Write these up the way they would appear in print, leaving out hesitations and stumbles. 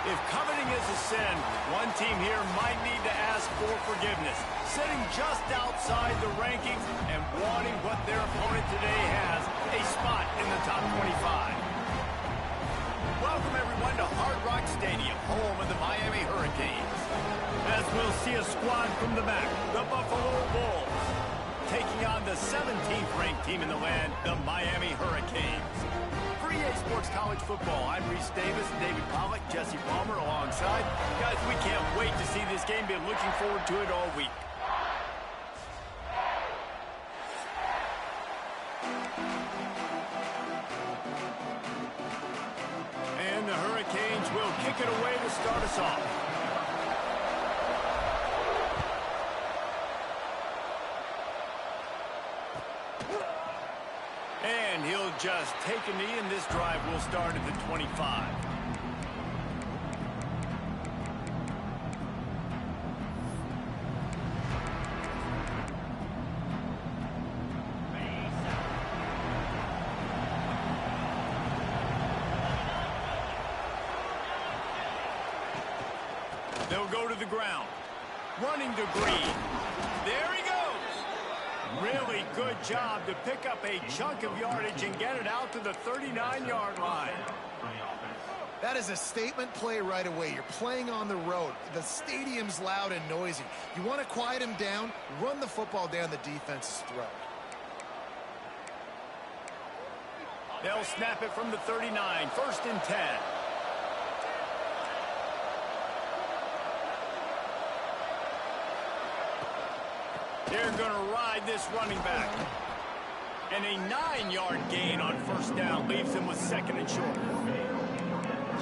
If coveting is a sin, one team here might need to ask for forgiveness. Sitting just outside the rankings and wanting what their opponent today has, a spot in the top 25. Welcome, everyone, to Hard Rock Stadium, home of the Miami Hurricanes. As we'll see a squad from the back, the Buffalo Bulls, taking on the 17th ranked team in the land, the Miami Hurricanes. For EA Sports College Football, I'm Reese Davis, David Pollack, Jesse Palmer alongside. Guys, we can't wait to see this game. Been looking forward to it all week. And the Hurricanes will kick it away to start us off. And he'll just take a knee, and this drive will start at the 25. They'll go to the ground. Running to Green. There he goes. Really good job to pick up a chunk of yardage and get it out to the 39-yard line. That is a statement play right away. You're playing on the road. The stadium's loud and noisy. You want to quiet him down, run the football down the defense's throat. They'll snap it from the 39, 1st and 10. They're going to ride this running back. And a 9-yard gain on 1st down leaves them with 2nd and short.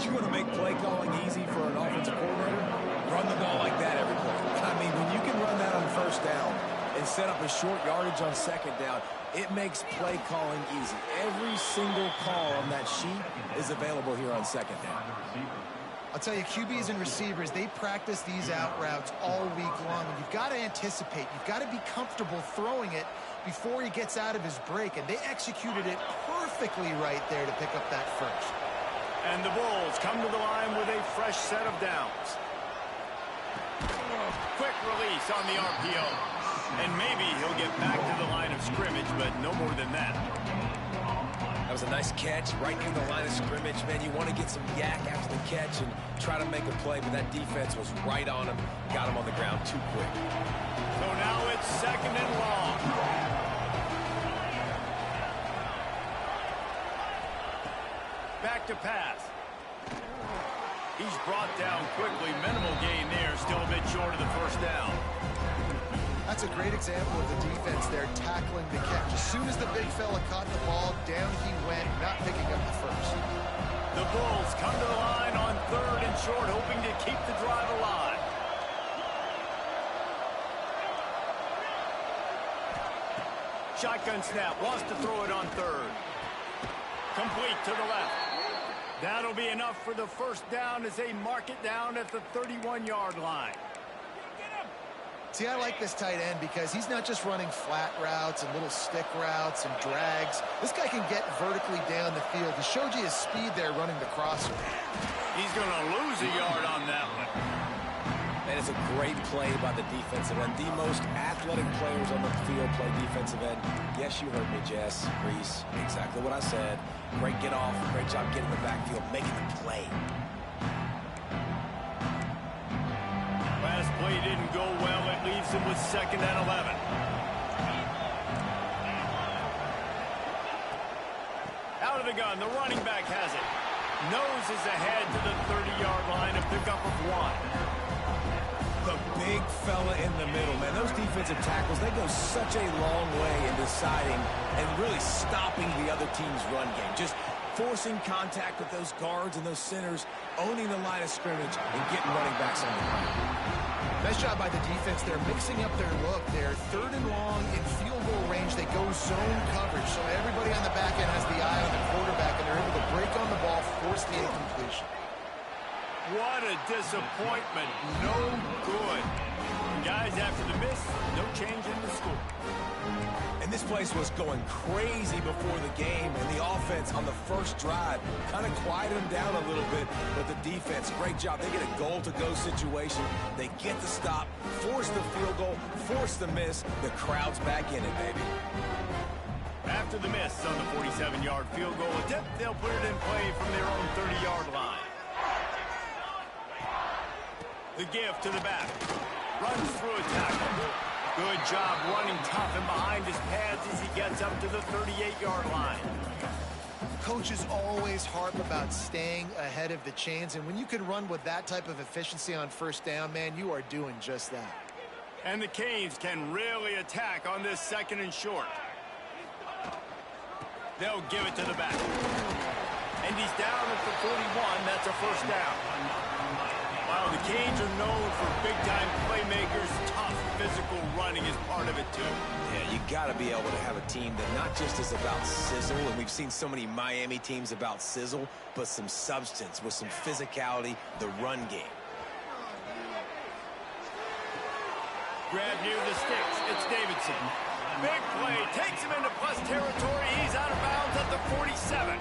You want to make play calling easy for an offensive coordinator? Run the ball like that every play. I mean, when you can run that on 1st down and set up a short yardage on 2nd down, it makes play calling easy. Every single call on that sheet is available here on 2nd down. I'll tell you, QBs and receivers, they practice these out routes all week long. And you've got to anticipate. You've got to be comfortable throwing it before he gets out of his break. And they executed it perfectly right there to pick up that first. And the Bulls come to the line with a fresh set of downs. Quick release on the RPO. And maybe he'll get back to the line of scrimmage, but no more than that. That was a nice catch right near the line of scrimmage. Man, you want to get some yak after the catch and try to make a play, but that defense was right on him. Got him on the ground too quick. So now it's 2nd and long. Back to pass. He's brought down quickly. Minimal gain there. Still a bit short of the 1st down. That's a great example of the defense there tackling the catch. As soon as the big fella caught the ball, down he went, not picking up the first. The Bulls come to the line on 3rd and short, hoping to keep the drive alive. Shotgun snap, wants to throw it on 3rd. Complete to the left. That'll be enough for the 1st down as they mark it down at the 31-yard line. See, I like this tight end because he's not just running flat routes and little stick routes and drags. This guy can get vertically down the field. He showed you his speed there running the crosser. He's going to lose a yard on that one. And it's a great play by the defensive end. The most athletic players on the field play defensive end. Yes, you heard me, Jess, Reese. Exactly what I said. Great get off. Great job getting the backfield, making the play. Last play didn't go well. It leaves him with 2nd and 11. Out of the gun, the running back has it. Noses ahead to the 30-yard line, a pickup of 1. The big fella in the middle, man. Those defensive tackles, they go such a long way in deciding and really stopping the other team's run game. Just forcing contact with those guards and those centers, owning the line of scrimmage, and getting running backs on the ground. Nice job by the defense. They're mixing up their look. They're 3rd and long in field goal range. They go zone coverage, so everybody on the back end has the eye on the quarterback, and they're able to break on the ball, force the incompletion. What a disappointment. No good. Guys, after the miss, no change in the score. And this place was going crazy before the game, and the offense on the first drive kind of quieted them down a little bit, but the defense, great job. They get a goal-to-go situation. They get the stop, force the field goal, force the miss. The crowd's back in it, baby. After the miss on the 47-yard field goal attempt, they'll put it in play from their own 30-yard line. The give to the back. Runs through a tackle. Good job running tough and behind his pads as he gets up to the 38-yard line. Coaches always harp about staying ahead of the chains, and when you can run with that type of efficiency on first down, man, you are doing just that. And the Canes can really attack on this 2nd and short. They'll give it to the back. And he's down at the 41. That's a first down. While the Canes are known for big-time playmakers, tough physical running is part of it, too. Yeah, you got to be able to have a team that not just is about sizzle, and we've seen so many Miami teams about sizzle, but some substance with some physicality, the run game. Grab near the sticks. It's Davidson. Big play. Takes him into plus territory. He's out of bounds at the 47.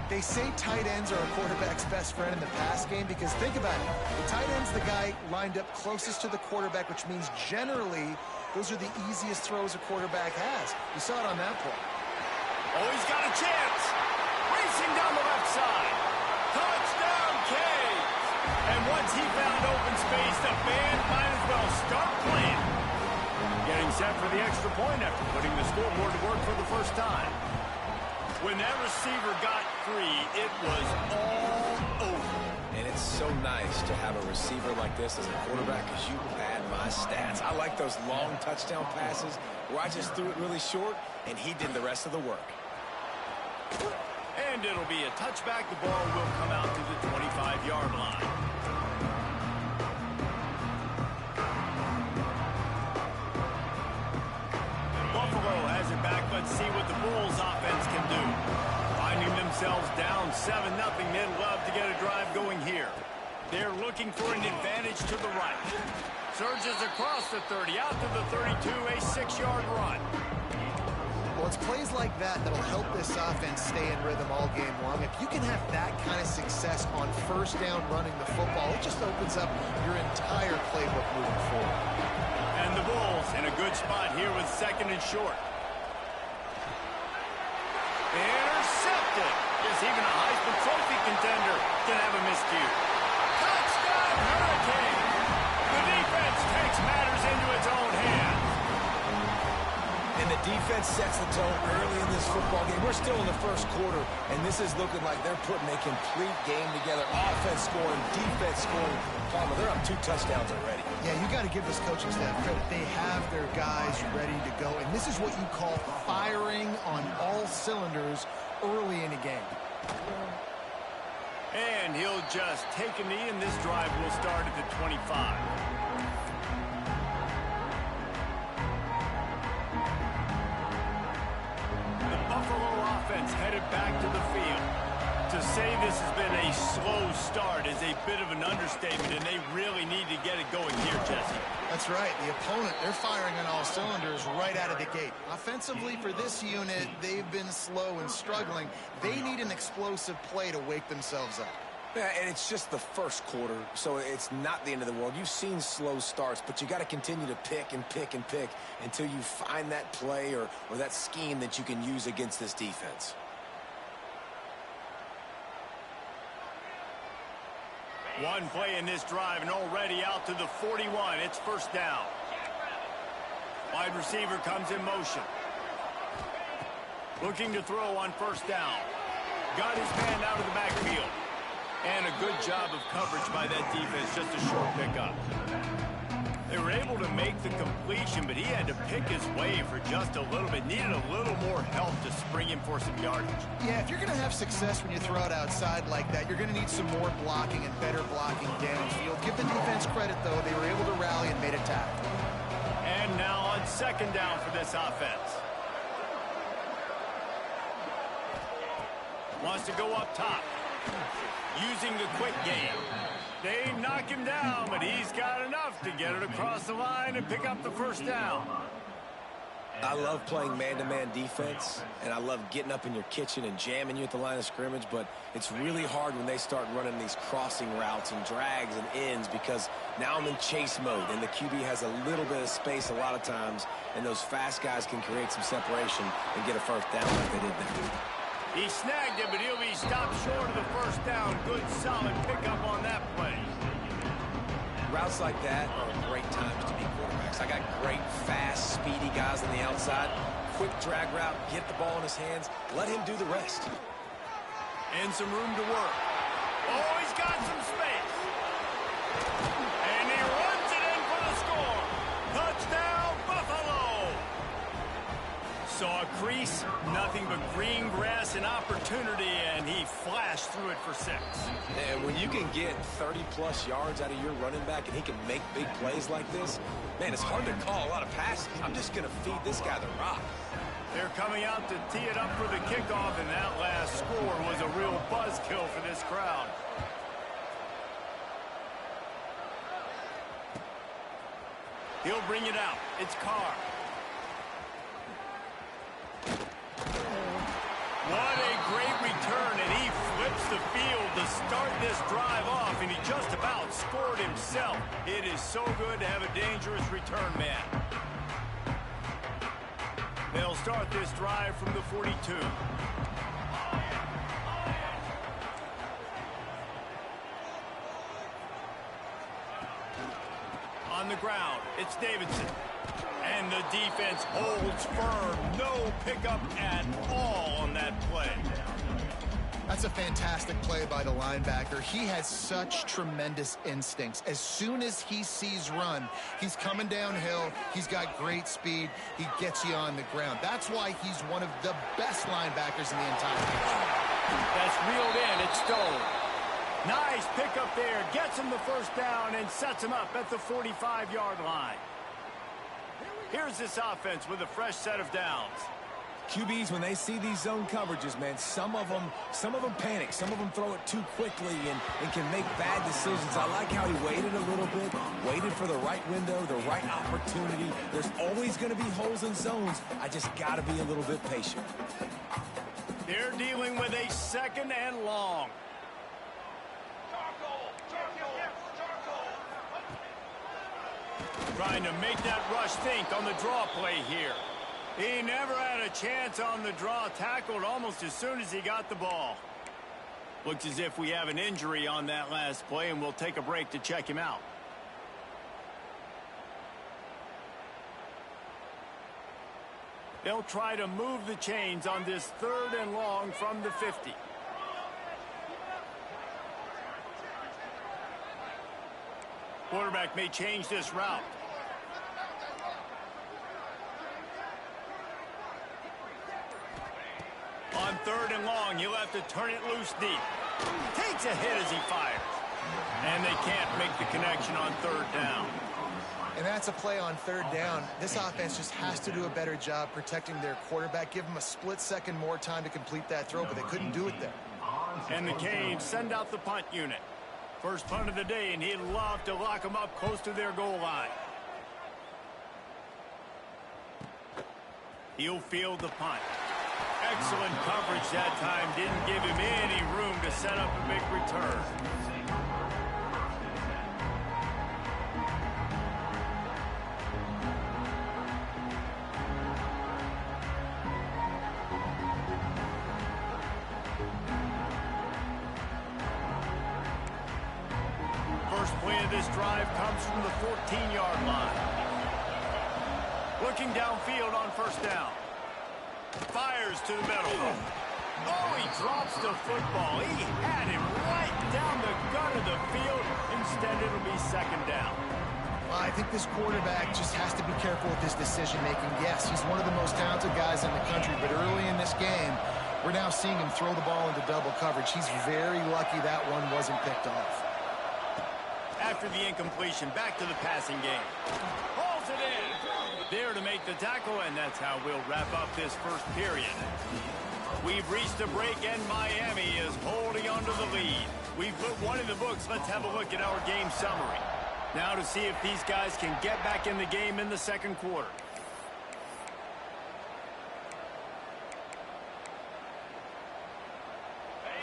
They say tight ends are a quarterback's best friend in the pass game because think about it. The tight end's the guy lined up closest to the quarterback, which means generally those are the easiest throws a quarterback has. You saw it on that play. Oh, he's got a chance. Racing down the left side. Touchdown, Canes. And once he found open space, the band might as well start playing. Getting set for the extra point after putting the scoreboard to work for the first time. When that receiver got free, it was all over. And it's so nice to have a receiver like this as a quarterback because you pad my stats. I like those long touchdown passes where I just threw it really short and he did the rest of the work. And it'll be a touchback. The ball will come out to the 25-yard line. Buffalo has it back. Let's see what the Bulls offense can do. Finding themselves down 7-0, they'd love to get a drive going here. They're looking for an advantage to the right. Surges across the 30, out to the 32, a 6-yard run. Well, it's plays like that that'll help this offense stay in rhythm all game long. If you can have that kind of success on first down running the football, it just opens up your entire playbook moving forward. And the Bulls in a good spot here with 2nd and short. Intercepted. Yes, even a Heisman Trophy contender can have a miscue. Touchdown, Hurricane. The defense takes matters into its own hands. And the defense sets the tone early in this football game. We're still in the first quarter, and this is looking like they're putting a complete game together. Offense scoring, defense scoring. Palmer, they're up 2 touchdowns already. Yeah, you got to give this coaching staff credit. They have their guys ready to go, and this is what you call firing on all cylinders early in a game. And he'll just take a knee, and this drive will start at the 25. The Buffalo offense headed back to the field. To say this has been a slow start is a bit of an understatement, and they really need to get it going here, Jesse. That's right. The opponent, they're firing on all cylinders right out of the gate. Offensively for this unit, they've been slow and struggling. They need an explosive play to wake themselves up. Yeah, and it's just the first quarter, so it's not the end of the world. You've seen slow starts, but you got to continue to pick and pick and pick until you find that play or that scheme that you can use against this defense. One play in this drive and already out to the 41. It's first down. Wide receiver comes in motion. Looking to throw on first down. Got his man out of the backfield. And a good job of coverage by that defense. Just a short pickup. They were able to make the completion, but he had to pick his way for just a little bit. Needed a little more help to spring him for some yardage. Yeah, if you're going to have success when you throw it outside like that, you're going to need some more blocking and better blocking downfield. Give the defense credit, though. They were able to rally and made a tackle. And now on second down for this offense. Wants to go up top. Using the quick game. They knock him down, but he's got enough to get it across the line and pick up the first down. I love playing man-to-man defense, and I love getting up in your kitchen and jamming you at the line of scrimmage, but it's really hard when they start running these crossing routes and drags and ends because now I'm in chase mode, and the QB has a little bit of space a lot of times, and those fast guys can create some separation and get a first down like they did there. He snagged it, but he'll be stopped short of the first down. Good, solid pickup on that play. Routes like that are great times to be quarterbacks. I got great, fast, speedy guys on the outside. Quick drag route, get the ball in his hands, let him do the rest. And some room to work. Oh, he's got some space. And he runs it in for the score. Touchdown, Buffalo. Saw a crease, nothing but green grass and opportunity, and he flashed through it for 6. And when you can get 30-plus yards out of your running back and he can make big plays like this, man, it's hard to call a lot of passes. I'm just going to feed this guy the rock. They're coming out to tee it up for the kickoff, and that last score was a real buzzkill for this crowd. He'll bring it out. It's Carr. What a great return, and he flips the field to start this drive off, and he just about scored himself. It is so good to have a dangerous return man. They'll start this drive from the 42. On the ground, it's Davidson. And the defense holds firm. No pickup at all on that play. That's a fantastic play by the linebacker. He has such tremendous instincts. As soon as he sees run, he's coming downhill. He's got great speed. He gets you on the ground. That's why he's one of the best linebackers in the entire country. That's reeled in. It's Stone. Nice pickup there. Gets him the first down and sets him up at the 45-yard line. Here's this offense with a fresh set of downs. QBs, when they see these zone coverages, man, some of them panic. Some of them throw it too quickly and can make bad decisions. I like how he waited a little bit, waited for the right window, the right opportunity. There's always going to be holes in zones. I just got to be a little bit patient. They're dealing with a second and long. Trying to make that rush think on the draw play here. He never had a chance on the draw, tackled almost as soon as he got the ball. Looks as if we have an injury on that last play, and we'll take a break to check him out. They'll try to move the chains on this 3rd and long from the 50. Quarterback may change this route. On 3rd and long, he'll have to turn it loose deep. Takes a hit as he fires. And they can't make the connection on 3rd down. And that's a play on 3rd down. This offense just has to do a better job protecting their quarterback. Give him a split second more time to complete that throw, but they couldn't do it there. And the Canes send out the punt unit. First punt of the day, and he'd love to lock them up close to their goal line. He'll field the punt. Excellent coverage that time. Didn't give him any room to set up a big return. First play of this drive comes from the 14-yard line. Looking downfield on first down. Fires to the middle. Oh, he drops the football. He had him right down the gut of the field. Instead, it'll be second down. I think this quarterback just has to be careful with his decision-making. Yes, he's one of the most talented guys in the country, but early in this game, we're now seeing him throw the ball into double coverage. He's very lucky that one wasn't picked off. After the incompletion, back to the passing game. Hauls it in. There to make the tackle, and that's how we'll wrap up this first period. We've reached a break, and Miami is holding on to the lead. We've put one in the books. Let's have a look at our game summary. Now to see if these guys can get back in the game in the second quarter.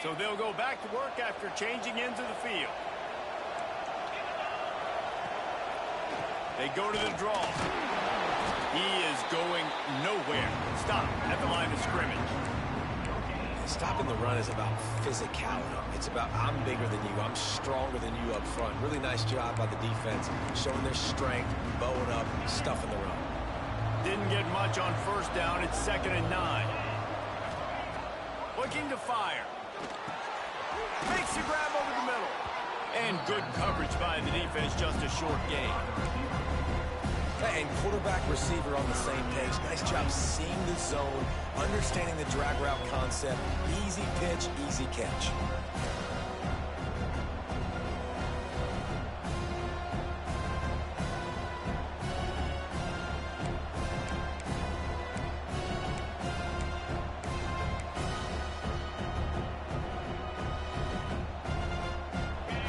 So they'll go back to work after changing into the field. They go to the draw. He is going nowhere. Stop at the line of scrimmage. Stopping the run is about physicality. It's about I'm bigger than you. I'm stronger than you up front. Really nice job by the defense, showing their strength, bowing up, stuffing the run. Didn't get much on first down. It's 2nd and 9. Looking to fire. Makes the grab over the middle. And good coverage by the defense, just a short gain. And quarterback, receiver on the same page. Nice job seeing the zone, understanding the drag route concept. Easy pitch, easy catch.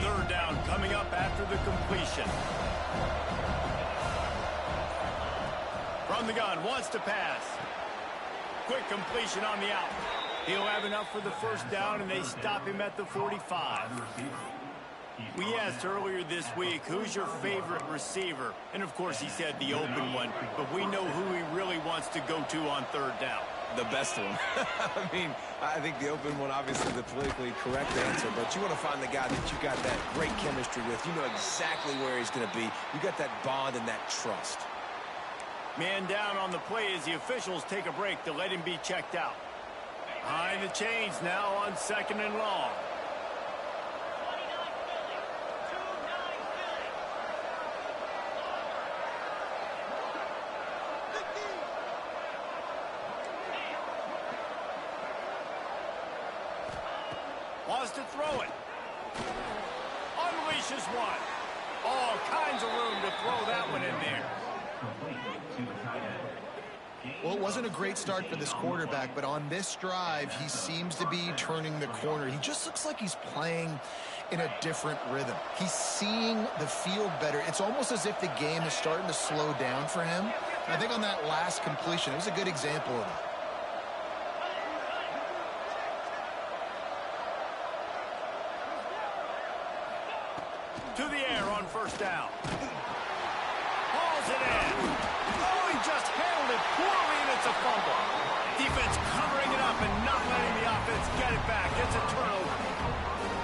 Third down coming up after the completion. From the gun, wants to pass. Quick completion on the out. He'll have enough for the first down, and they stop him at the 45. We asked earlier this week, who's your favorite receiver? And, of course, he said the open one, but we know who he really wants to go to on third down. The best one. I mean, I think the open one, obviously the politically correct answer, but you want to find the guy that you got that great chemistry with. You know exactly where he's going to be. You got that bond and that trust. Man down on the play as the officials take a break to let him be checked out. Behind the chains now on 2nd and long. Wants to throw it. Unleashes one. All kinds of room to throw that one in there. Well, it wasn't a great start for this quarterback, but on this drive, he seems to be turning the corner. He just looks like he's playing in a different rhythm. He's seeing the field better. It's almost as if the game is starting to slow down for him. And I think on that last completion, it was a good example of that. To the air on first down. Hauls it in. Oh, he just handled it poorly, and it's a fumble. Defense covering it up and not letting the offense get it back. It's a turnover.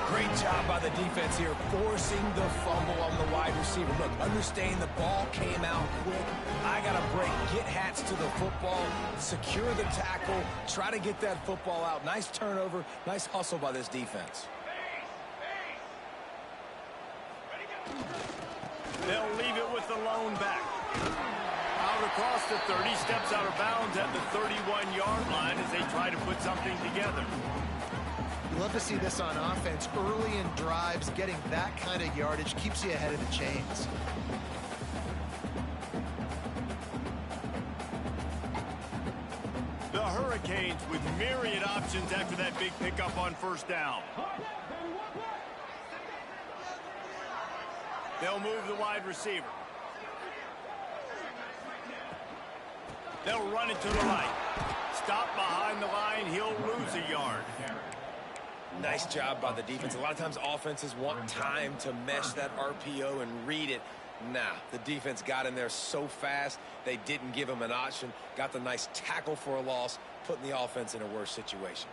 Great job by the defense here, forcing the fumble on the wide receiver. Look, understanding the ball came out quick. I got to break, get hats to the football, secure the tackle, try to get that football out. Nice turnover, nice hustle by this defense. They'll leave it with the lone back. Out across the 30, steps out of bounds at the 31-yard line as they try to put something together. You love to see this on offense. Early in drives, getting that kind of yardage keeps you ahead of the chains. The Hurricanes with myriad options after that big pickup on first down. They'll move the wide receiver. They'll run it to the right. Stop behind the line. He'll lose a yard. Nice job by the defense. A lot of times offenses want time to mesh that RPO and read it. Nah, the defense got in there so fast, they didn't give him an option. Got the nice tackle for a loss, putting the offense in a worse situation.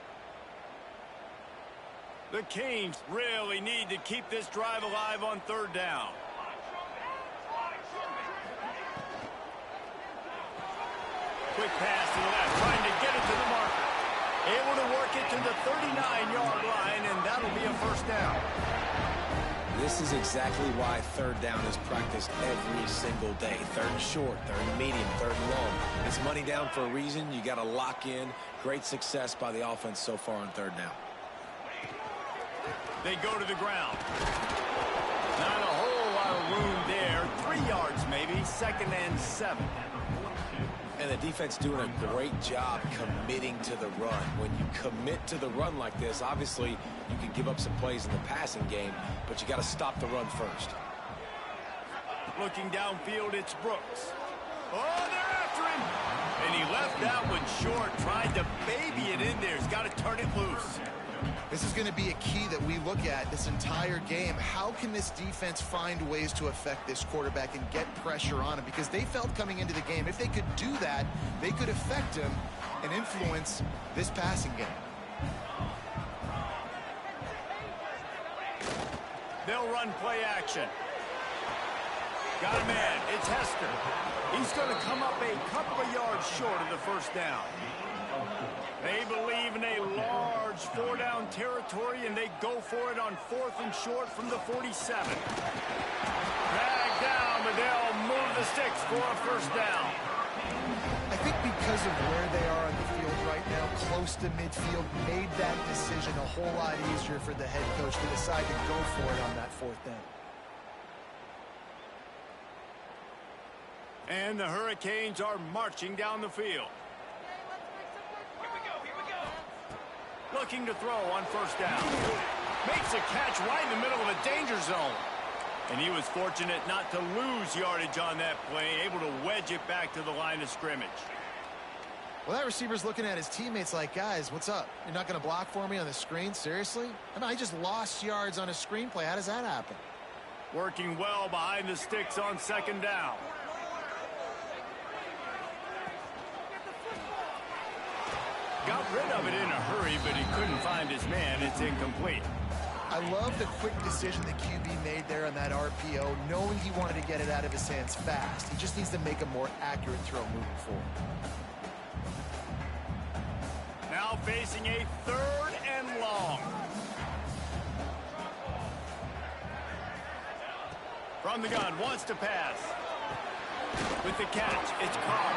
The Canes really need to keep this drive alive on third down. Quick pass to the left, trying to get it to the marker. Able to work it to the 39-yard line, and that'll be a first down. This is exactly why third down is practiced every single day. Third and short, third and medium, third and long. It's money down for a reason. You got to lock in. Great success by the offense so far on third down. They go to the ground. Not a whole lot of room there. 3 yards maybe. 2nd and 7. And the defense doing a great job committing to the run. When you commit to the run like this, obviously you can give up some plays in the passing game, but you got to stop the run first. Looking downfield, it's Brooks. Oh, they're after him. And he left that one short, tried to baby it in there. He's got to turn it loose. This is going to be a key that we look at this entire game. How can this defense find ways to affect this quarterback and get pressure on him? Because they felt coming into the game, if they could do that, they could affect him and influence this passing game. They'll run play action. Got a man. It's Hester. He's going to come up a couple of yards short of the first down. They believe in a large four-down territory, and they go for it on 4th and short from the 47. Dragged down, but they'll move the sticks for a first down. I think because of where they are on the field right now, close to midfield, made that decision a whole lot easier for the head coach to decide to go for it on that 4th down. And the Hurricanes are marching down the field. Looking to throw on first down. Makes a catch right in the middle of a danger zone. And he was fortunate not to lose yardage on that play, able to wedge it back to the line of scrimmage. Well, that receiver's looking at his teammates like, guys, what's up? You're not going to block for me on the screen? Seriously? I mean, I just lost yards on a screen play. How does that happen? Working well behind the sticks on 2nd down. Got rid of it in a hurry, but he couldn't find his man. It's incomplete. I love the quick decision the QB made there on that RPO, knowing he wanted to get it out of his hands fast. He just needs to make a more accurate throw moving forward. Now facing a 3rd and long. From the gun, wants to pass. With the catch, it's Carr.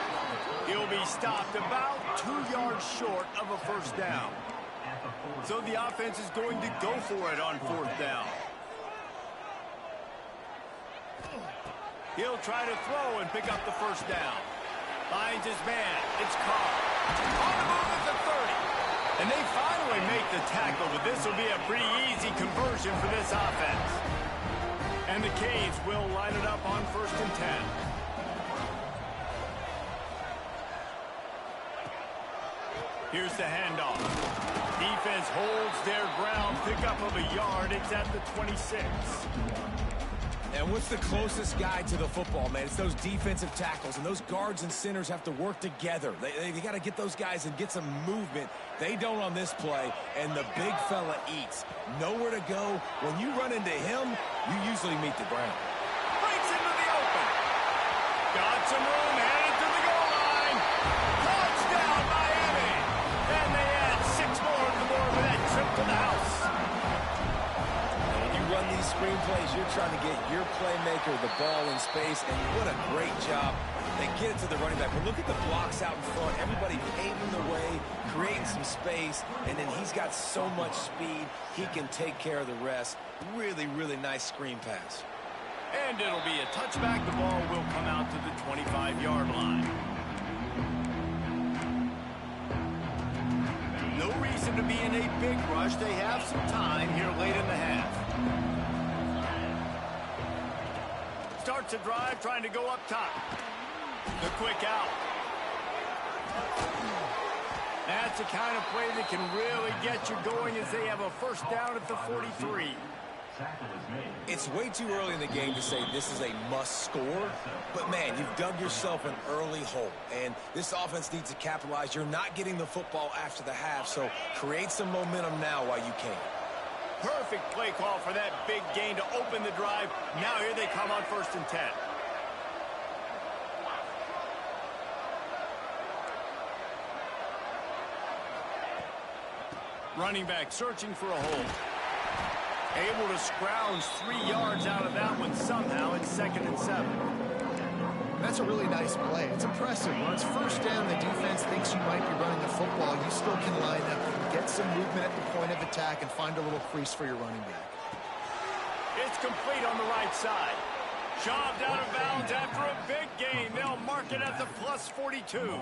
He'll be stopped about 2 yards short of a first down. So the offense is going to go for it on 4th down. He'll try to throw and pick up the first down. Finds his man. It's Carr. On the move at the 30. And they finally make the tackle, but this will be a pretty easy conversion for this offense. And the Canes will line it up on 1st and 10. Here's the handoff. Defense holds their ground, pickup of a yard. It's at the 26. And what's the closest guy to the football, man? It's those defensive tackles, and those guards and centers have to work together. They got to get those guys and get some movement. They don't on this play, and the big fella eats. Nowhere to go. When you run into him, you usually meet the ground. Breaks into the open. Got some room, headed to the goal line. Touchdown, Miami. And they add 6 more to the board with that trip to the house. When you run these screenplays, you're trying to get your playmaker the ball in space, and what a great job. They get it to the running back, but look at the blocks out in front. Everybody paving the way, creating some space, and then he's got so much speed, he can take care of the rest. Really, really nice screen pass. And it'll be a touchback. The ball will come out to the 25-yard line. No reason to be in a big rush. They have some time here late in the half. Starts a drive, trying to go up top. The quick out. That's the kind of play that can really get you going as they have a first down at the 43. It's way too early in the game to say this is a must score, but man, you've dug yourself an early hole, and this offense needs to capitalize. You're not getting the football after the half, so create some momentum now while you can. Perfect play call for that big gain to open the drive. Now here they come on 1st and 10. Running back searching for a hole. Able to scrounge 3 yards out of that one somehow. It's 2nd and 7. That's a really nice play. It's impressive. When it's first down, the defense thinks you might be running the football. You still can line up, get some movement at the point of attack, and find a little crease for your running back. It's complete on the right side. Shoved out of bounds after a big gain. They'll mark it at the plus 42.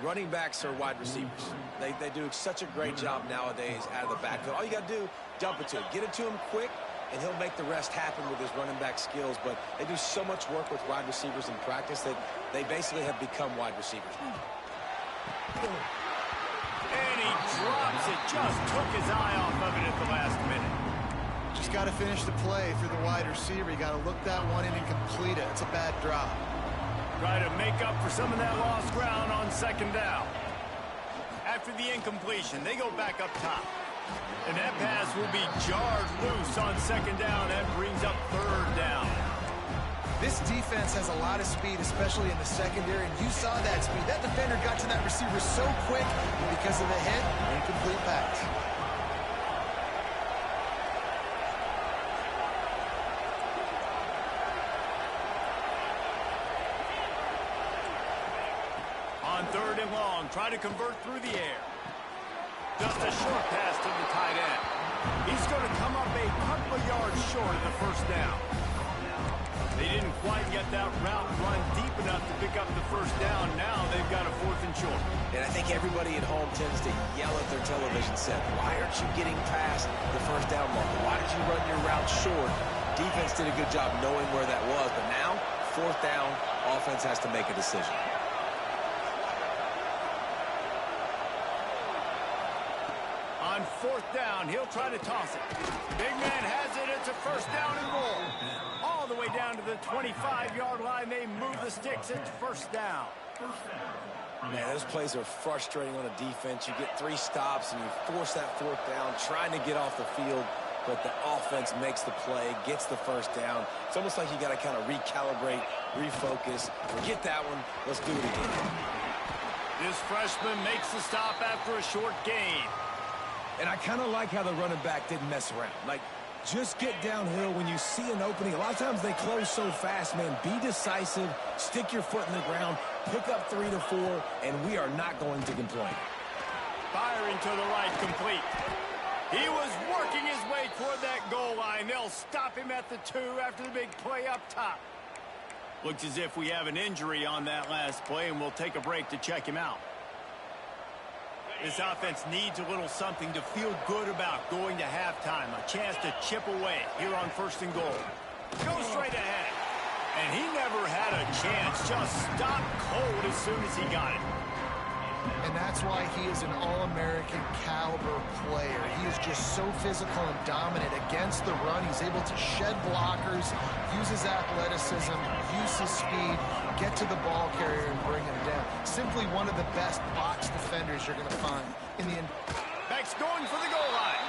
Running backs are wide receivers. They do such a great job nowadays out of the backfield. All you got to do, dump it to him. Get it to him quick, and he'll make the rest happen with his running back skills. But they do so much work with wide receivers in practice that they basically have become wide receivers. And he drops it just took his eye off of it at the last minute. Just got to finish the play for the wide receiver. You got to look that one in and complete it. It's a bad drop. Try to make up for some of that lost ground on second down. After the incompletion, they go back up top. And that pass will be jarred loose on second down. That brings up third down. This defense has a lot of speed, especially in the secondary, and you saw that speed. That defender got to that receiver so quick, and because of the hit, incomplete pass. On third and long, try to convert through the air. Just a short pass to the tight end. He's going to come up a couple of yards short of the first down. They didn't quite get that route run deep enough to pick up the first down. Now they've got a fourth and short. And I think everybody at home tends to yell at their television set, why aren't you getting past the first down marker? Why did you run your route short? Defense did a good job knowing where that was, but now, fourth down, offense has to make a decision. On fourth down, he'll try to toss it. Big man has it. It's a first down and more. All the way down to the 25-yard line. They move the sticks. It's first down. Man, those plays are frustrating on a defense. You get 3 stops and you force that fourth down, trying to get off the field, but the offense makes the play, gets the first down. It's almost like you got to kind of recalibrate, refocus. Forget that one. Let's do it again. This freshman makes the stop after a short gain. And I kind of like how the running back didn't mess around. Like, just get downhill when you see an opening. A lot of times they close so fast, man. Be decisive, stick your foot in the ground, pick up 3 to 4, and we are not going to complain. Firing to the right, complete. He was working his way toward that goal line. They'll stop him at the 2 after the big play up top. Looks as if we have an injury on that last play, and we'll take a break to check him out. This offense needs a little something to feel good about going to halftime. A chance to chip away here on first and goal. Go straight ahead. And he never had a chance. Just stopped cold as soon as he got it. And that's why he is an All-American caliber player. He is just so physical and dominant against the run. He's able to shed blockers, use his athleticism, use his speed, get to the ball carrier and bring him down. Simply one of the best box defenders you're going to find in the end. Back's going for the goal line.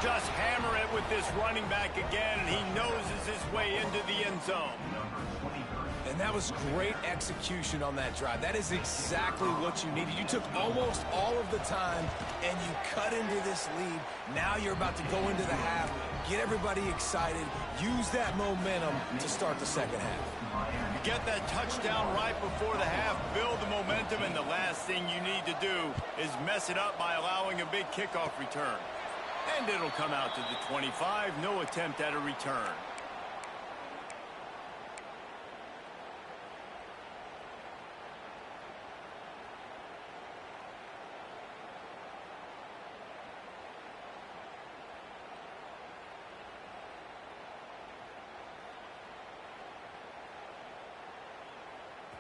Just hammer it with this running back again, and he noses his way into the end zone. And that was great execution on that drive. That is exactly what you needed. You took almost all of the time, and you cut into this lead. Now you're about to go into the half, get everybody excited, use that momentum to start the second half. You get that touchdown right before the half, build the momentum, and the last thing you need to do is mess it up by allowing a big kickoff return. And it'll come out to the 25, no attempt at a return.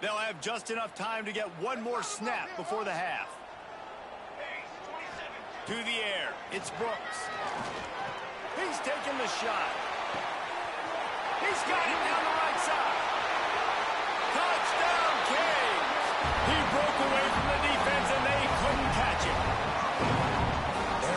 They'll have just enough time to get one more snap before the half. To the air, it's Brooks. He's taking the shot. He's got it down the right side. Touchdown, Caves. He broke away from the defense, and they couldn't catch him.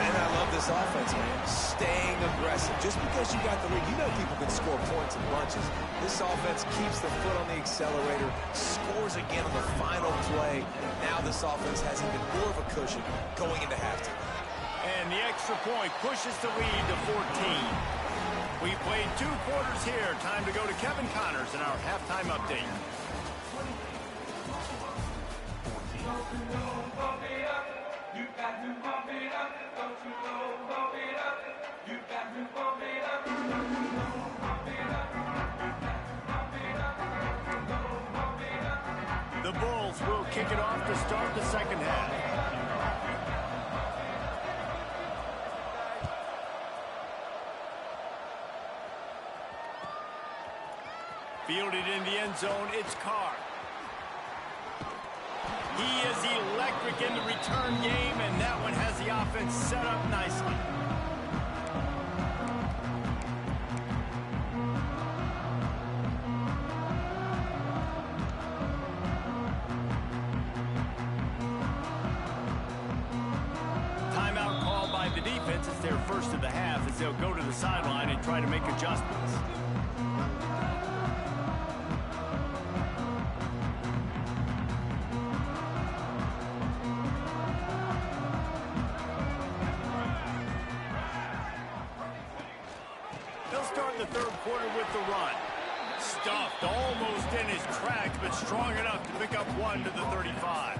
And I love this offense, man. Staying aggressive. Just because you got the lead, you know people can score points in bunches. This offense keeps the foot on the accelerator, scores again on the final play. Now this offense has even more of a cushion going into halftime. And the extra point pushes the lead to 14. We played 2 quarters here. Time to go to Kevin Connors in our halftime update. The Bulls will kick it off to start the second half. Fielded in the end zone, it's Carr. He is electric electric in the return game, and that one has the offense set up nicely. Timeout called by the defense. It's their first of the half as they'll go to the sideline and try to make adjustments. The third quarter with the run. Stuffed almost in his tracks, but strong enough to pick up one to the 35.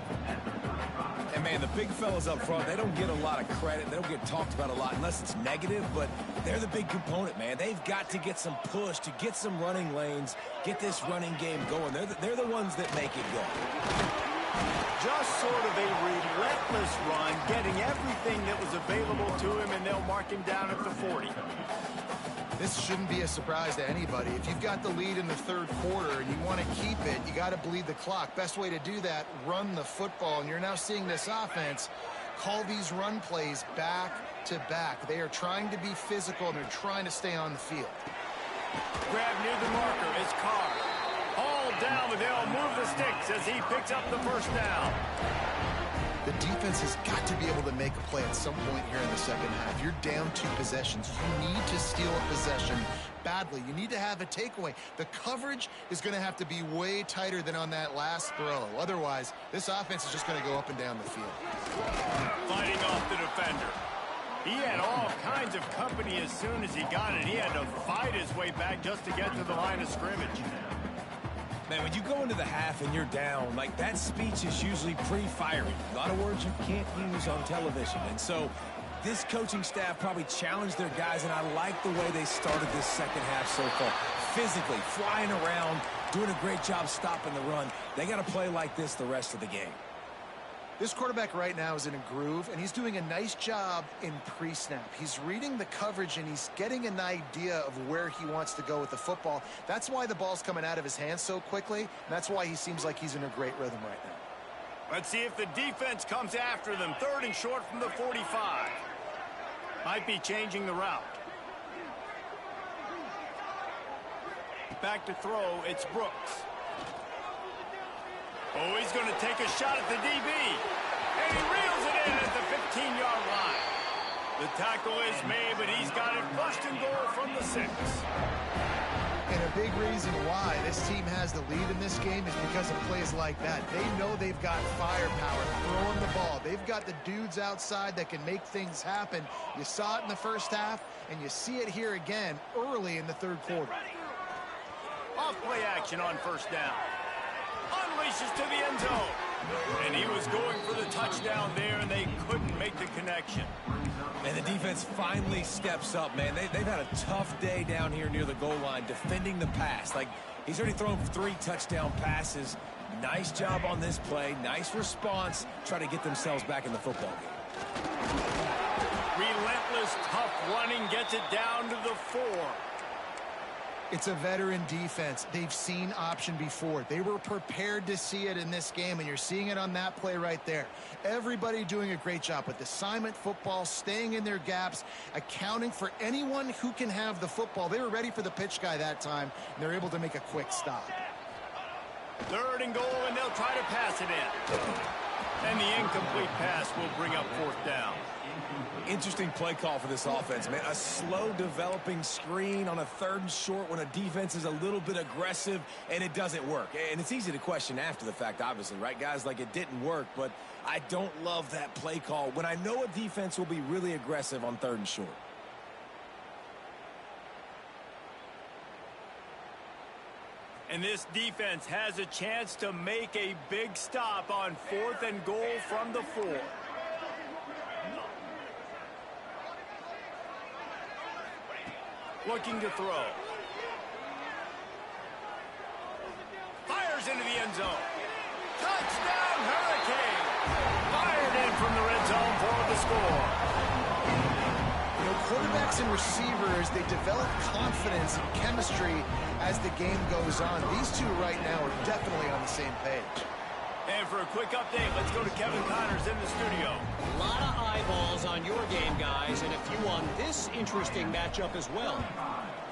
And, man, the big fellas up front, they don't get a lot of credit. They don't get talked about a lot unless it's negative, but they're the big component, man. They've got to get some push, to get some running lanes, get this running game going. They're the ones that make it go. Just sort of a relentless run, getting everything that was available to him, and they'll mark him down at the 40. This shouldn't be a surprise to anybody. If you've got the lead in the third quarter and you want to keep it, you got to bleed the clock. Best way to do that, run the football. And you're now seeing this offense call these run plays back to back. They are trying to be physical, and they're trying to stay on the field. Grab near the marker is Carr. All down, but they'll move the sticks as he picks up the first down. The defense has got to be able to make a play at some point here in the second half. You're down 2 possessions. You need to steal a possession badly. You need to have a takeaway. The coverage is going to have to be way tighter than on that last throw. Otherwise, this offense is just going to go up and down the field. Fighting off the defender. He had all kinds of company as soon as he got it. He had to fight his way back just to get to the line of scrimmage. Man, when you go into the half and you're down, like, that speech is usually pretty fiery. A lot of words you can't use on television. And so this coaching staff probably challenged their guys, and I like the way they started this second half so far. Physically, flying around, doing a great job stopping the run. They got to play like this the rest of the game. This quarterback right now is in a groove, and he's doing a nice job in pre-snap. He's reading the coverage, and he's getting an idea of where he wants to go with the football. That's why the ball's coming out of his hands so quickly, and that's why he seems like he's in a great rhythm right now. Let's see if the defense comes after them. 3rd and short from the 45. Might be changing the route. Back to throw, it's Brooks. Oh, he's going to take a shot at the DB. And he reels it in at the 15-yard line. The tackle is made, but he's got it 1st and goal from the 6. And a big reason why this team has the lead in this game is because of plays like that. They know they've got firepower throwing the ball. They've got the dudes outside that can make things happen. You saw it in the first half, and you see it here again early in the third quarter. Off play action on 1st down. Unleashes to the end zone. And he was going for the touchdown there, and they couldn't make the connection. And the defense finally steps up, man. They've had a tough day down here near the goal line defending the pass. Like, he's already thrown 3 touchdown passes. Nice job on this play. Nice response. Try to get themselves back in the football game. Relentless, tough running gets it down to the 4. It's a veteran defense. They've seen option before. They were prepared to see it in this game, and you're seeing it on that play right there. Everybody doing a great job with assignment football, staying in their gaps, accounting for anyone who can have the football. They were ready for the pitch guy that time, and they're able to make a quick stop. 3rd and goal, and they'll try to pass it in. And the incomplete pass will bring up 4th down. Interesting play call for this offense, man. A slow developing screen on a 3rd and short when a defense is a little bit aggressive, and it doesn't work. And it's easy to question after the fact, obviously, right, guys? Like, it didn't work, but I don't love that play call when I know a defense will be really aggressive on 3rd and short. And this defense has a chance to make a big stop on 4th and goal from the 4. Looking to throw. Fires into the end zone. Touchdown, Hurricane! Fired in from the red zone for the score. You know, quarterbacks and receivers, they develop confidence and chemistry as the game goes on. These two right now are definitely on the same page. And for a quick update, let's go to Kevin Connors in the studio. A lot of eyeballs on your game, guys, and a few on this interesting matchup as well.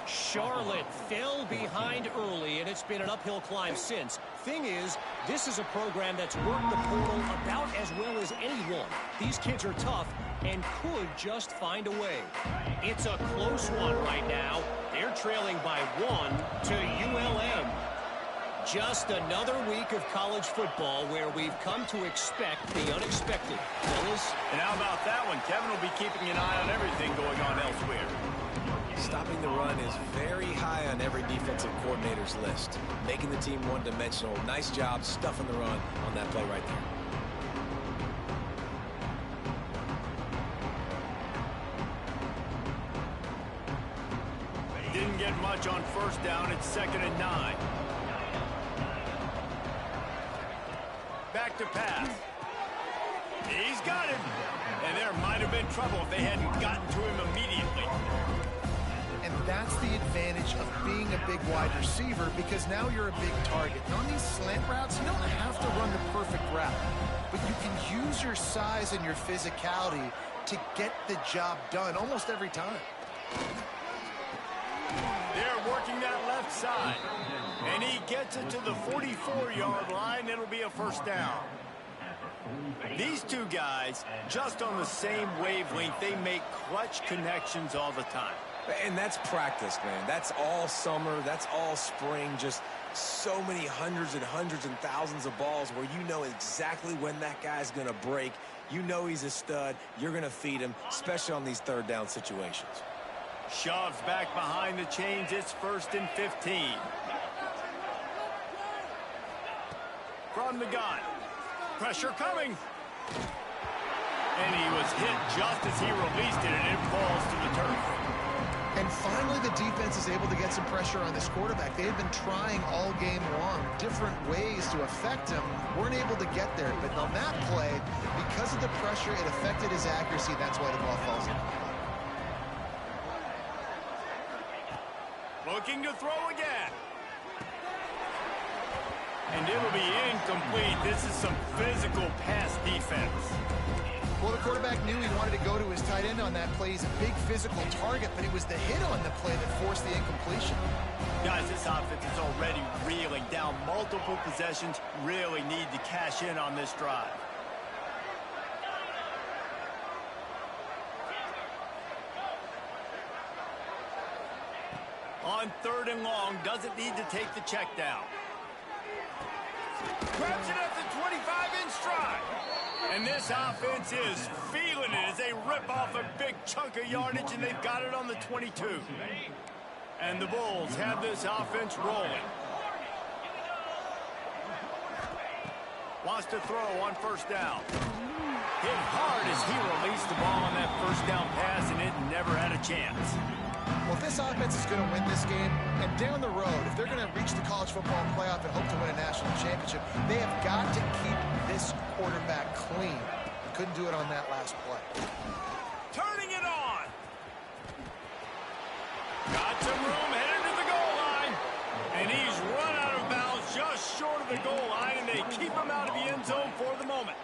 Charlotte fell behind early, and it's been an uphill climb since. Thing is, this is a program that's worked the portal about as well as anyone. These kids are tough and could just find a way. It's a close one right now. They're trailing by 1 to ULM. Just another week of college football where we've come to expect the unexpected. Fellas? And how about that one? Kevin will be keeping an eye on everything going on elsewhere. Stopping the run is very high on every defensive coordinator's list. Making the team one-dimensional. Nice job stuffing the run on that play right there. Didn't get much on first down. It's 2nd and 9. Back to pass. He's got it. And there might have been trouble if they hadn't gotten to him immediately. And that's the advantage of being a big wide receiver, because now you're a big target. And on these slant routes, you don't have to run the perfect route, but you can use your size and your physicality to get the job done almost every time. They're working that left side. And he gets it to the 44-yard line. It'll be a first down. These two guys, just on the same wavelength, they make clutch connections all the time. And that's practice, man. That's all summer. That's all spring. Just so many hundreds and thousands of balls where you know exactly when that guy's going to break. You know he's a stud. You're going to feed him, especially on these third down situations. Shoves back behind the chains. It's 1st and 15. From the gun. Pressure coming. And he was hit just as he released it, and it falls to the turf. And finally, the defense is able to get some pressure on this quarterback. They had been trying all game long different ways to affect him. Weren't able to get there. But on that play, because of the pressure, it affected his accuracy. That's why the ball falls in. Looking to throw again. And it'll be incomplete. This is some physical pass defense. Well, the quarterback knew he wanted to go to his tight end on that play. He's a big physical target, but it was the hit on the play that forced the incompletion. Guys, this offense is already reeling down multiple possessions. Really need to cash in on this drive. On 3rd and long, doesn't need to take the check down. Grabs it at the 25 in stride. And this offense is feeling it as they rip off a big chunk of yardage, and they've got it on the 22. And the Bulls have this offense rolling. Wants to throw on 1st down. Hit hard as he released the ball on that 1st down pass, and it never had a chance. Well, if this offense is going to win this game, and down the road, if they're going to reach the college football playoff and hope to win a national championship, they have got to keep this quarterback clean. Couldn't do it on that last play. Turning it on. Got some room, headed to the goal line. And he's run out of bounds just short of the goal line, and they keep him out of the end zone for the moment.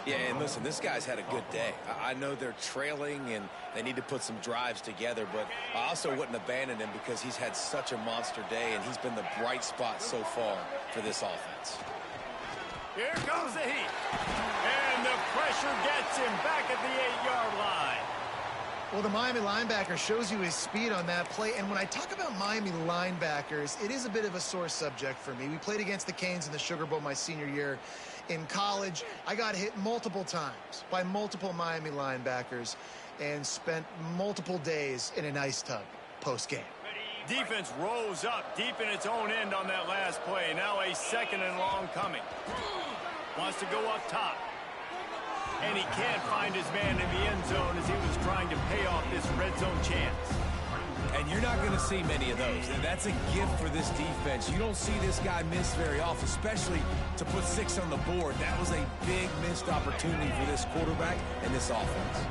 Yeah, and listen, this guy's had a good day. I know they're trailing and they need to put some drives together, but I also wouldn't abandon him because he's had such a monster day, and he's been the bright spot so far for this offense. Here comes the heat. And the pressure gets him back at the 8-yard line. Well, the Miami linebacker shows you his speed on that play. And when I talk about Miami linebackers, it is a bit of a sore subject for me. We played against the Canes in the Sugar Bowl my senior year in college. I got hit multiple times by multiple Miami linebackers and spent multiple days in an ice tub post-game. Defense rose up deep in its own end on that last play. Now a 2nd and long coming. Wants to go up top. And he can't find his man in the end zone as he was trying to pay off this red zone chance. And you're not going to see many of those. And that's a gift for this defense. You don't see this guy miss very often, especially to put 6 on the board. That was a big missed opportunity for this quarterback and this offense.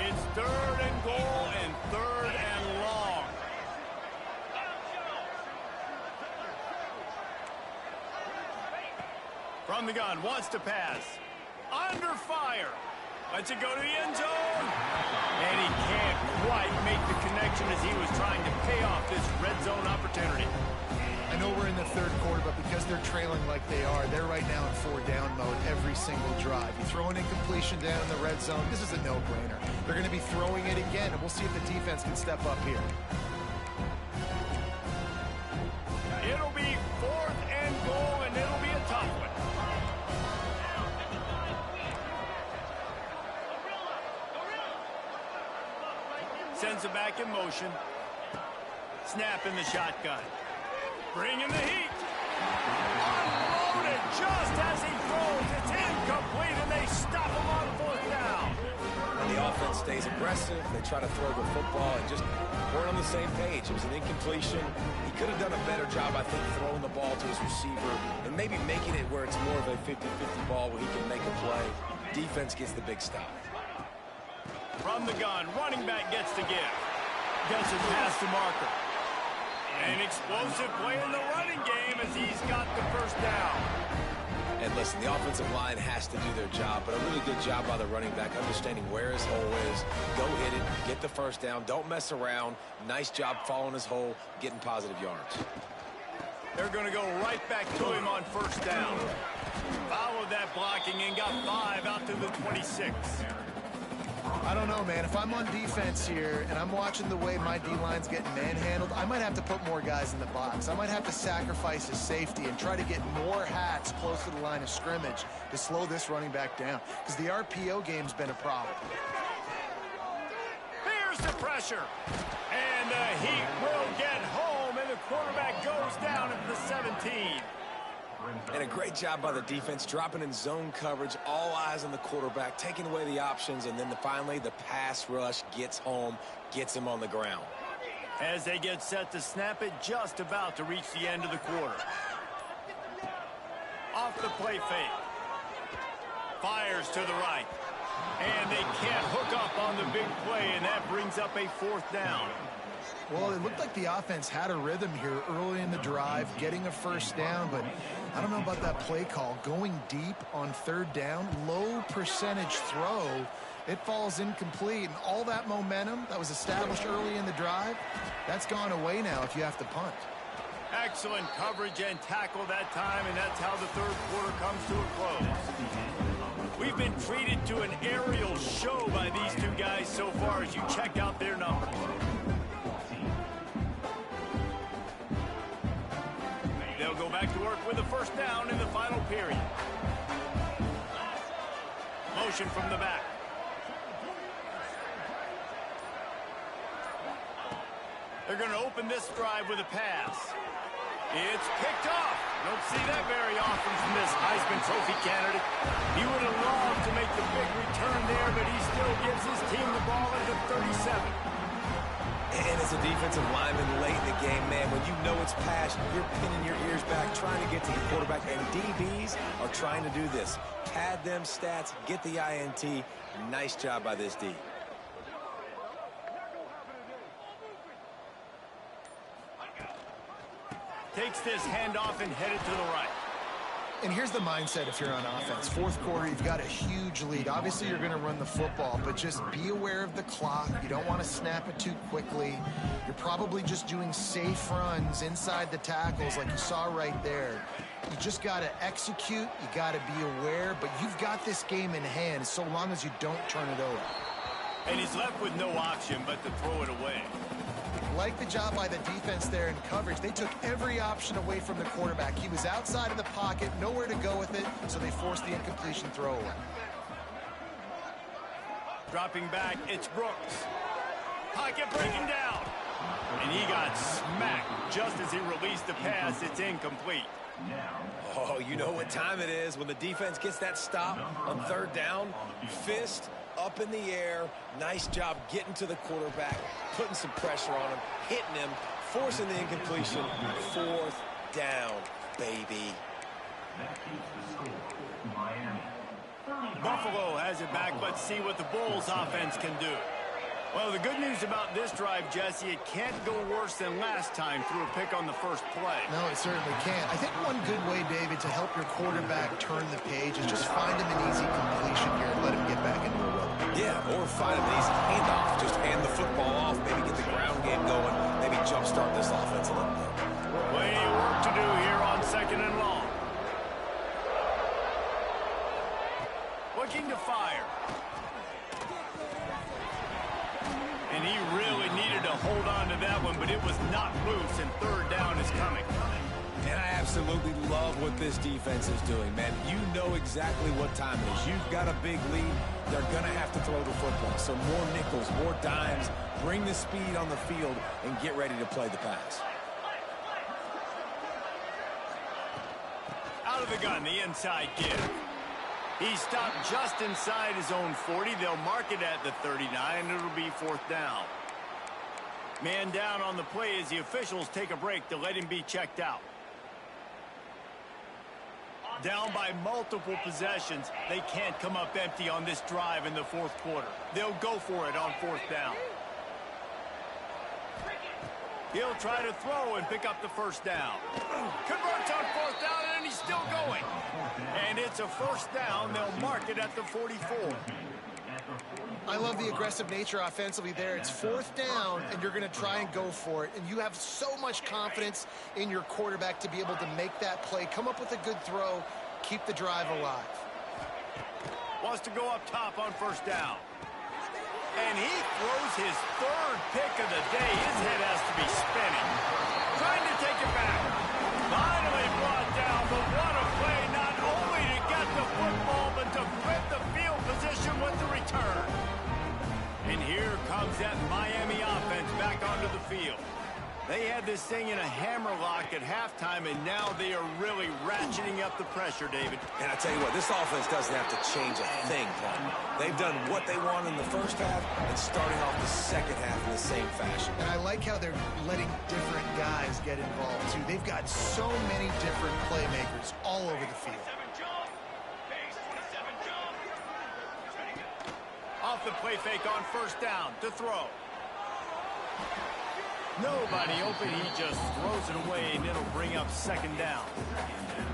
It's 3rd and goal and 3rd and long. From the gun, wants to pass. Under fire. Lets it go to the end zone. And he can't quite make the connection as he was trying to pay off this red zone opportunity. I know we're in the third quarter, but because they're trailing like they are, they're right now in 4-down mode every single drive. You throw an incompletion down in the red zone, this is a no-brainer. They're going to be throwing it again, and we'll see if the defense can step up here. It'll be 4th and goal, and it'll be a tough one. Sends it back in motion. Snap in the shotgun. Bringing the heat. Unloaded just as he throws. It's incomplete, and they stop him on 4th down. And the offense stays aggressive. They try to throw the football and just weren't on the same page. It was an incompletion. He could have done a better job, I think, throwing the ball to his receiver and maybe making it where it's more of a 50-50 ball where he can make a play. Defense gets the big stop. From the gun, running back gets to give. Gets it past the marker. An explosive play in the running game as he's got the first down. And listen, the offensive line has to do their job, but a really good job by the running back, understanding where his hole is. Go hit it, get the first down, don't mess around. Nice job following his hole, getting positive yards. They're going to go right back to him on 1st down. Followed that blocking and got 5 out to the 26. I don't know, man. If I'm on defense here and I'm watching the way my D-line's getting manhandled, I might have to put more guys in the box. I might have to sacrifice his safety and try to get more hats close to the line of scrimmage to slow this running back down, because the RPO game's been a problem. Here's the pressure. And the Heat will get home, and the quarterback goes down at the 17. And a great job by the defense, dropping in zone coverage, all eyes on the quarterback, taking away the options, and then finally the pass rush gets home, gets him on the ground. As they get set to snap it, just about to reach the end of the quarter. Off the play fake. Fires to the right. And they can't hook up on the big play, and that brings up a 4th down. Well, it looked like the offense had a rhythm here early in the drive, getting a first down, but I don't know about that play call. Going deep on 3rd down, low percentage throw, it falls incomplete, and all that momentum that was established early in the drive, that's gone away now if you have to punt. Excellent coverage and tackle that time, and that's how the 3rd quarter comes to a close. We've been treated to an aerial show by these two guys so far as you check out their numbers. They'll go back to work with a 1st down in the final period. Motion from the back. They're going to open this drive with a pass. It's picked off. Don't see that very often from this Heisman Trophy candidate. He would have loved to make the big return there, but he still gives his team the ball at the 37. And as a defensive lineman late in the game, man, when you know it's passed, you're pinning your ears back, trying to get to the quarterback, and DBs are trying to do this. Pad them stats, get the INT. Nice job by this D. Takes this handoff and headed to the right. And here's the mindset if you're on offense. 4th quarter, you've got a huge lead. Obviously, you're going to run the football, but just be aware of the clock. You don't want to snap it too quickly. You're probably just doing safe runs inside the tackles like you saw right there. You just got to execute. You got to be aware, but you've got this game in hand so long as you don't turn it over. And he's left with no option but to throw it away. Like the job by the defense there in coverage. They took every option away from the quarterback. He was outside of the pocket, nowhere to go with it, so they forced the incompletion throw away. Dropping back, it's Brooks. Pocket breaking down. And he got smacked just as he released the pass. It's incomplete. Oh, you know what time it is when the defense gets that stop on 3rd down. Fist up in the air. Nice job getting to the quarterback, putting some pressure on him, hitting him, forcing the incompletion. 4th down, baby. Buffalo has it back. Let's see what the Bulls offense can do. Well, the good news about this drive, Jesse, it can't go worse than last time through a pick on the first play. No, it certainly can't. I think one good way, David, to help your quarterback turn the page is just find him an easy completion here and let him get back into a rhythm. Yeah, or find him an easy handoff. Just hand the football off, maybe get the ground game going, maybe jumpstart this offense a little bit. Plenty of work to do here on 2nd and long. Looking to fire. And he really needed to hold on to that one, but it was not loose, and 3rd down is coming. And I absolutely love what this defense is doing, man. You know exactly what time it is. You've got a big lead. They're going to have to throw the football. So more nickels, more dimes, bring the speed on the field, and get ready to play the pass. Out of the gun, the inside give. He stopped just inside his own 40. They'll mark it at the 39, and it'll be 4th down. Man down on the play as the officials take a break to let him be checked out. Down by multiple possessions, they can't come up empty on this drive in the 4th quarter. They'll go for it on 4th down. He'll try to throw and pick up the 1st down. Converts on 4th down, and he's still going. And it's a 1st down. They'll mark it at the 44. I love the aggressive nature offensively there. It's 4th down, and you're going to try and go for it. And you have so much confidence in your quarterback to be able to make that play, come up with a good throw, keep the drive alive. Wants to go up top on 1st down. And he throws his 3rd pick of the day. His head has to be spinning. Trying to take it back. Finally brought down, but what a play, not only to get the football, but to flip the field position with the return. And here comes that Miami offense back onto the field. They had this thing in a hammerlock at halftime, and now they are really ratcheting up the pressure, David. And I tell you what, this offense doesn't have to change a thing, Paul. They've done what they want in the 1st half and starting off the 2nd half in the same fashion. And I like how they're letting different guys get involved, too. They've got so many different playmakers all over the field. Off the play fake on 1st down to throw. Nobody open. He just throws it away, and it'll bring up 2nd down.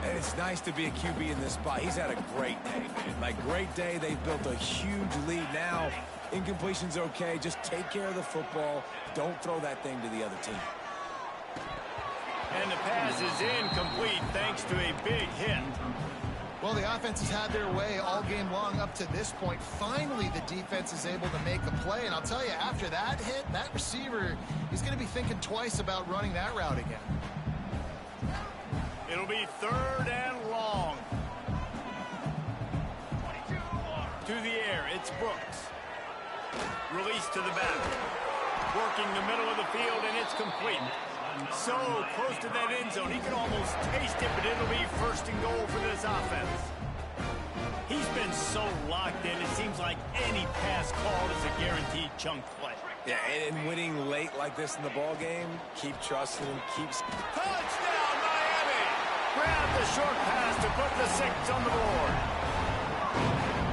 And it's nice to be a QB in this spot. He's had a great day, man. Like, great day. They've built a huge lead now. Incompletion's okay. Just take care of the football. Don't throw that thing to the other team. And the pass is incomplete thanks to a big hit. Well, the offense has had their way all game long up to this point. Finally, the defense is able to make a play. And I'll tell you, after that hit, that receiver, he's going to be thinking twice about running that route again. It'll be 3rd and long. To the air, it's Brooks. Release to the back. Working the middle of the field, and it's complete. So close to that end zone, he can almost taste it, but it'll be 1st and goal for this offense. He's been so locked in, it seems like any pass called is a guaranteed chunk play. Yeah, and winning late like this in the ball game, keep trusting him, keep... Touchdown, Miami! Grab the short pass to put the 6 on the board.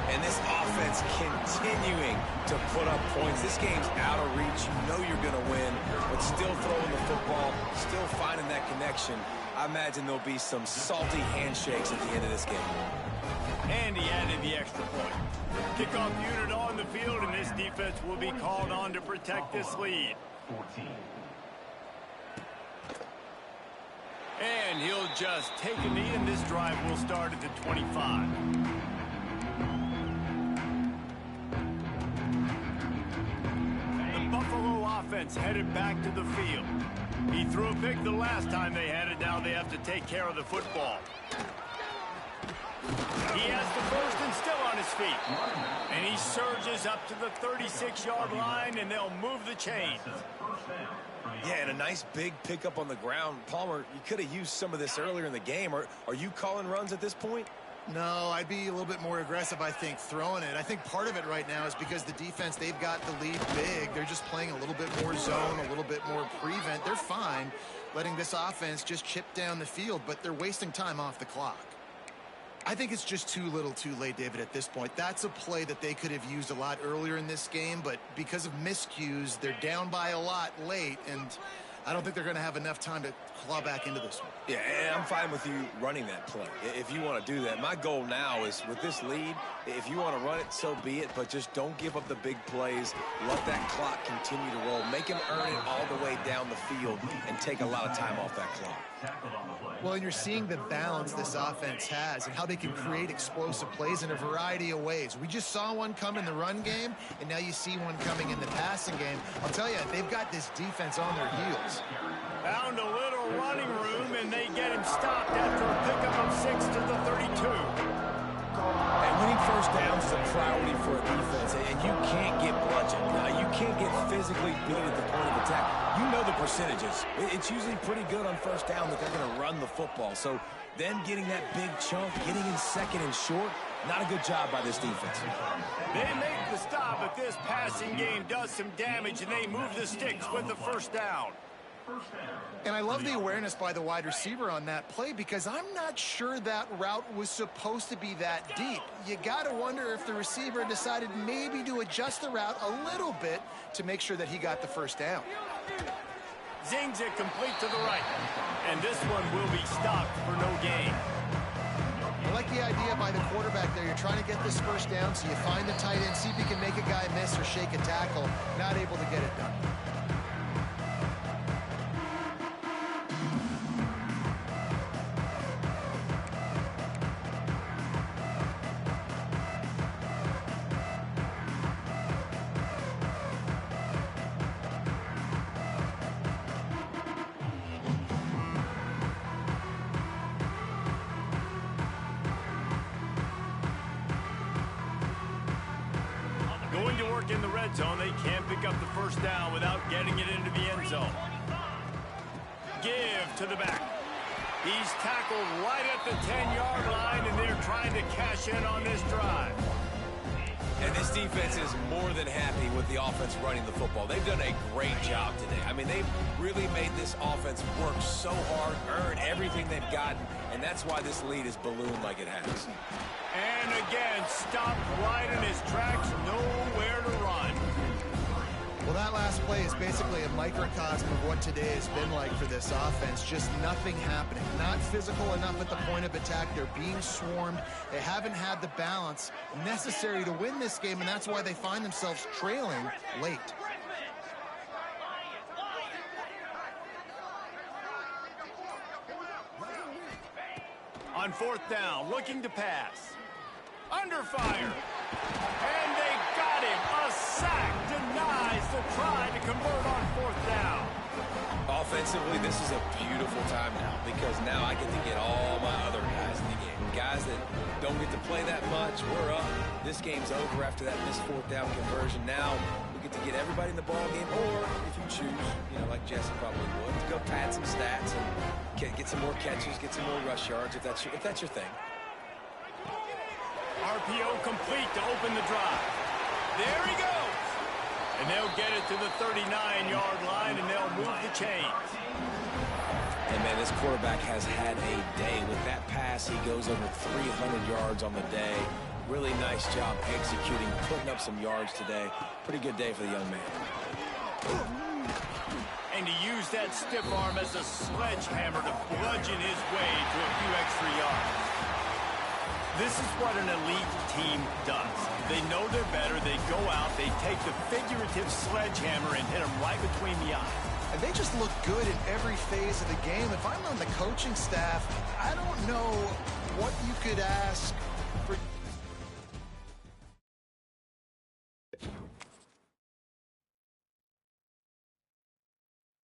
And this offense continuing to put up points. This game's out of reach. You know you're going to win, but still throwing the football, still finding that connection. I imagine there'll be some salty handshakes at the end of this game. And he added the extra point. Kickoff unit on the field, and this defense will be called on to protect this lead. 14. And he'll just take a knee, and this drive will start at the 25. Offense headed back to the field. He threw a pick the last time they had it. Now they have to take care of the football. He has the 1st and still on his feet. And he surges up to the 36-yard line, and they'll move the chains. Yeah, and a nice big pickup on the ground. Palmer, you could have used some of this earlier in the game. Are you calling runs at this point? No, I'd be a little bit more aggressive, I think, throwing it. I think part of it right now is because the defense, they've got the lead big. They're just playing a little bit more zone, a little bit more prevent. They're fine letting this offense just chip down the field, but they're wasting time off the clock. I think it's just too little too late, David, at this point. That's a play that they could have used a lot earlier in this game, but because of miscues, they're down by a lot late, and I don't think they're going to have enough time to claw back into this one. Yeah, and I'm fine with you running that play if you want to do that. My goal now is with this lead, if you want to run it, so be it, but just don't give up the big plays. Let that clock continue to roll. Make him earn it all the way down the field and take a lot of time off that clock. Well, and you're seeing the balance this offense has and how they can create explosive plays in a variety of ways. We just saw one come in the run game, and now you see one coming in the passing game. I'll tell you, they've got this defense on their heels. Found a little running room, and they get him stopped after a pickup of 6 to the 32. And winning first downs is a priority for a defense, and you can't get bludgeoned. You can't get physically beat at the point of attack. You know the percentages. It's usually pretty good on first down that they're going to run the football. So them getting that big chunk, getting in second and short, not a good job by this defense. They make the stop, but this passing game does some damage, and they move the sticks with the first down. And I love the awareness by the wide receiver on that play because I'm not sure that route was supposed to be that deep. You got to wonder if the receiver decided maybe to adjust the route a little bit to make sure that he got the first down. Zings it complete to the right. And this one will be stopped for no gain. I like the idea by the quarterback there. You're trying to get this first down, so you find the tight end, see if you can make a guy miss or shake a tackle. Not able to get it done. Going to work in the red zone, they can't pick up the first down without getting it into the end zone. Give to the back. He's tackled right at the 10-yard line, and they're trying to cash in on this drive. And this defense is more than happy with the offense running the football. They've done a great job today. I mean, they've really made this offense work so hard, earn everything they've gotten, and that's why this lead is ballooned like it has. And again, stopped right in his tracks, nowhere to run. Well, that last play is basically a microcosm of what today has been like for this offense. Just nothing happening. Not physical enough at the point of attack. They're being swarmed. They haven't had the balance necessary to win this game, and that's why they find themselves trailing late. On fourth down, looking to pass. Under fire. And they got him. A sack denies the try to convert on fourth down. Offensively, this is a beautiful time now because now I get to get all my other guys in the game. Guys that don't get to play that much, we're up. This game's over after that missed fourth down conversion. Now we get to get everybody in the ball game, or if you choose, like Jesse probably would, to go pad some stats and get some more catches, get some more rush yards if that's your thing. RPO complete to open the drive. There he goes. And they'll get it to the 39-yard line, and they'll move the chains. And, man, this quarterback has had a day. With that pass, he goes over 300 yards on the day. Really nice job executing, putting up some yards today. Pretty good day for the young man. And to use that stiff arm as a sledgehammer to bludgeon his way to a few extra yards. This is what an elite team does. They know they're better. They go out. They take the figurative sledgehammer and hit them right between the eyes. And they just look good in every phase of the game. If I'm on the coaching staff, I don't know what you could ask for